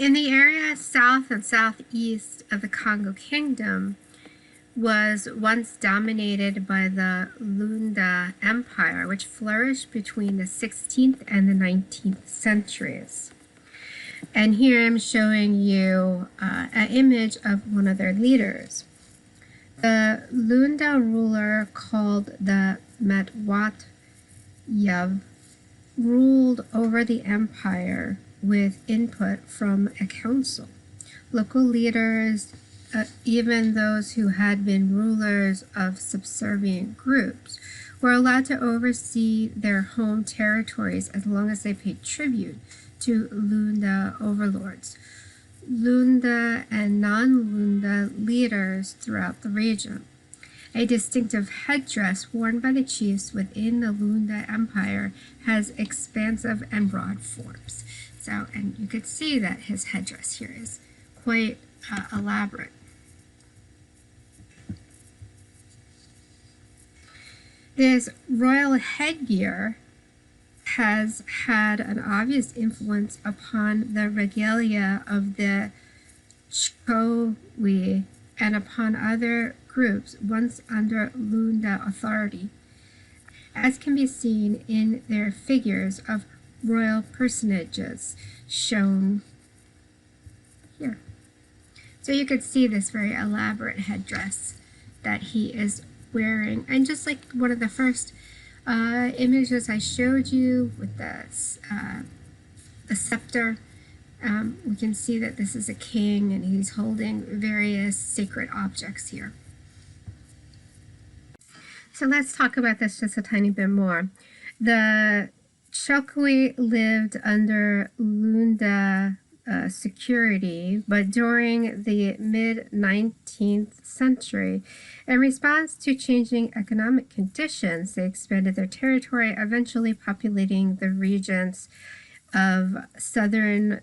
In the area south and southeast of the Congo Kingdom was once dominated by the Lunda Empire, which flourished between the 16th and the 19th centuries. And here I'm showing you an image of one of their leaders. The Lunda ruler, called the Matwat-Yav, ruled over the empire with input from a council. Local leaders, even those who had been rulers of subservient groups, were allowed to oversee their home territories as long as they paid tribute to Lunda overlords, Lunda and non-Lunda leaders throughout the region. A distinctive headdress worn by the chiefs within the Lunda Empire has expansive and broad forms. So, and you could see that his headdress here is quite elaborate. This royal headgear has had an obvious influence upon the regalia of the Chkowi and upon other groups once under Lunda authority, as can be seen in their figures of royal personages shown here. So you could see this very elaborate headdress that he is wearing, and just like one of the first images I showed you with the scepter, we can see that this is a king and he's holding various sacred objects here. So let's talk about this just a tiny bit more. The Chokwe lived under Lunda security, but during the mid-19th century, in response to changing economic conditions, they expanded their territory, eventually populating the regions of Southern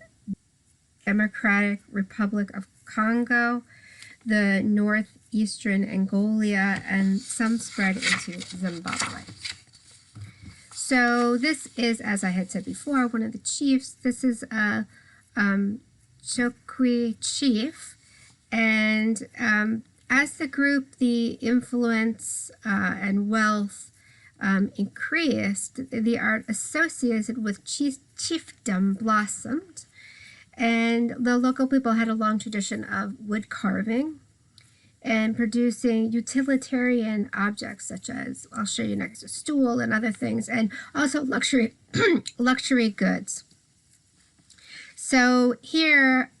Democratic Republic of Congo, the northeastern Angola, and some spread into Zimbabwe. So this is, as I had said before, one of the chiefs. This is a Chokwe chief, and as the group, the influence and wealth increased, the art associated with chiefdom blossomed, and the local people had a long tradition of wood carving and producing utilitarian objects such as, I'll show you next, a stool and other things, and also luxury luxury goods. So here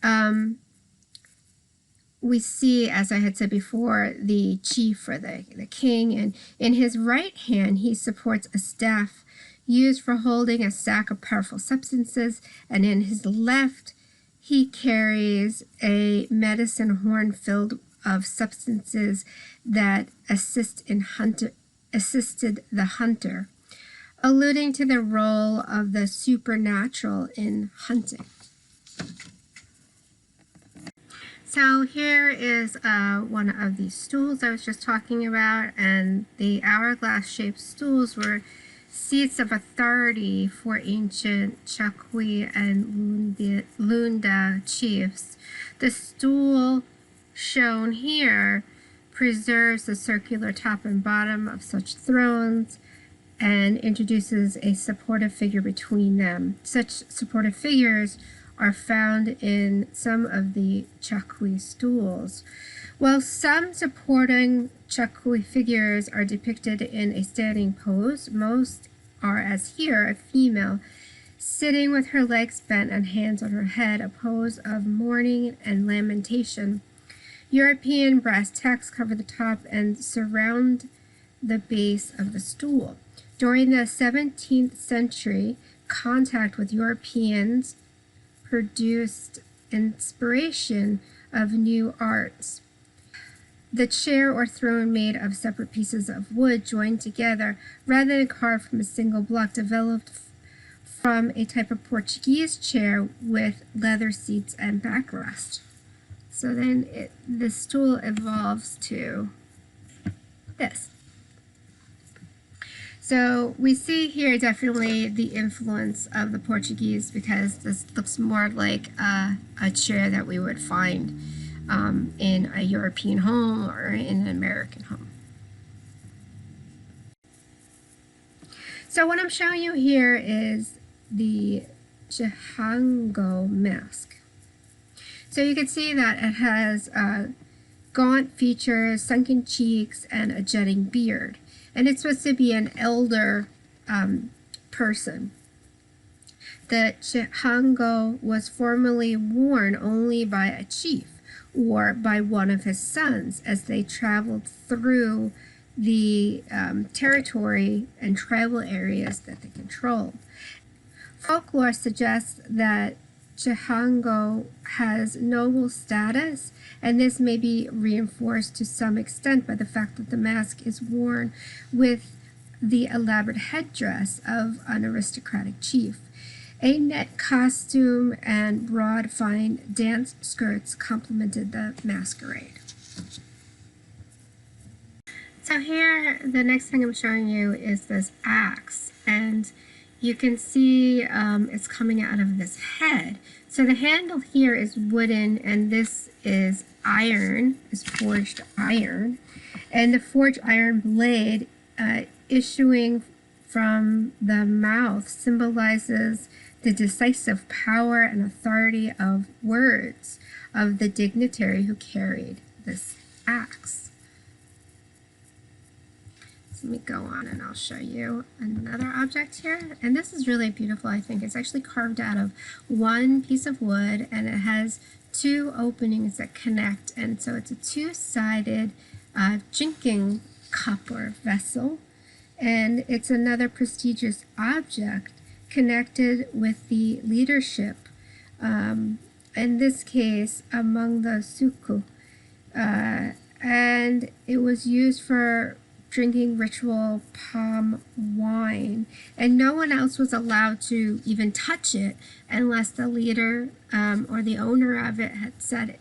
we see, as I had said before, the chief or the king, and in his right hand he supports a staff used for holding a sack of powerful substances, and in his left he carries a medicine horn filled of substances that assisted the hunter, alluding to the role of the supernatural in hunting. So here is one of these stools I was just talking about, and the hourglass-shaped stools were seats of authority for ancient Chokwe and Lunda chiefs. The stool shown here preserves the circular top and bottom of such thrones and introduces a supportive figure between them. Such supportive figures are found in some of the Chokwe stools. While some supporting Chokwe figures are depicted in a standing pose, most are, as here, a female sitting with her legs bent and hands on her head, a pose of mourning and lamentation. European brass tacks cover the top and surround the base of the stool. During the 17th century, contact with Europeans produced inspiration of new arts. The chair or throne, made of separate pieces of wood joined together rather than carved from a single block, developed from a type of Portuguese chair with leather seats and backrest. So then the stool evolves to this. So we see here definitely the influence of the Portuguese, because this looks more like a chair that we would find in a European home or in an American home. So what I'm showing you here is the Chihango mask. So you can see that it has gaunt features, sunken cheeks, and a jutting beard. And it's supposed to be an elder person. The Chihango was formerly worn only by a chief or by one of his sons as they traveled through the territory and tribal areas that they controlled. Folklore suggests that Chihango has noble status, and this may be reinforced to some extent by the fact that the mask is worn with the elaborate headdress of an aristocratic chief. A net costume and broad, fine dance skirts complemented the masquerade. So here, the next thing I'm showing you is this axe, and you can see it's coming out of this head. So the handle here is wooden, and this is iron, is forged iron. And the forged iron blade issuing from the mouth symbolizes the decisive power and authority of words of the dignitary who carried this axe. Let me go on and I'll show you another object here. And this is really beautiful, I think. It's actually carved out of one piece of wood, and it has two openings that connect. And so it's a two-sided drinking cup or vessel. And it's another prestigious object connected with the leadership, in this case, among the Suku. And it was used for drinking ritual palm wine, and no one else was allowed to even touch it unless the leader or the owner of it had said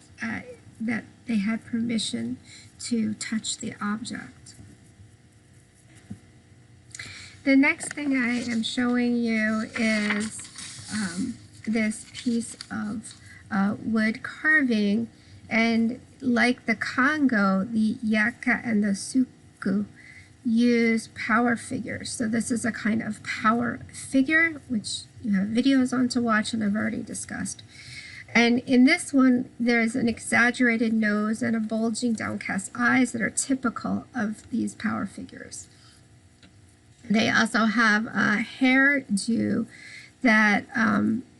that they had permission to touch the object. The next thing I am showing you is this piece of wood carving, and like the Congo, the Yaka and the Suku use power figures. So this is a kind of power figure, which you have videos on to watch and I've already discussed. And in this one, there's an exaggerated nose and a bulging downcast eyes that are typical of these power figures. They also have a hairdo that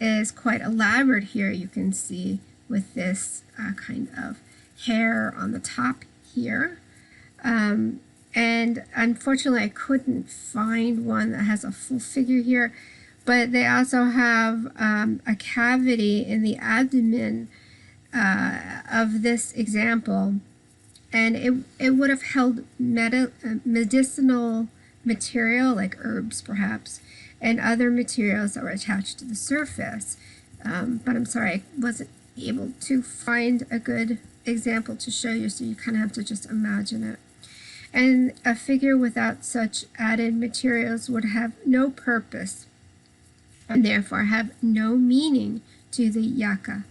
is quite elaborate here. You can see with this kind of hair on the top here. And unfortunately, I couldn't find one that has a full figure here, but they also have a cavity in the abdomen of this example, and it would have held medicinal material, like herbs perhaps, and other materials that were attached to the surface. But I'm sorry, I wasn't able to find a good example to show you, so you kind of have to just imagine it. And a figure without such added materials would have no purpose and therefore have no meaning to the Yaka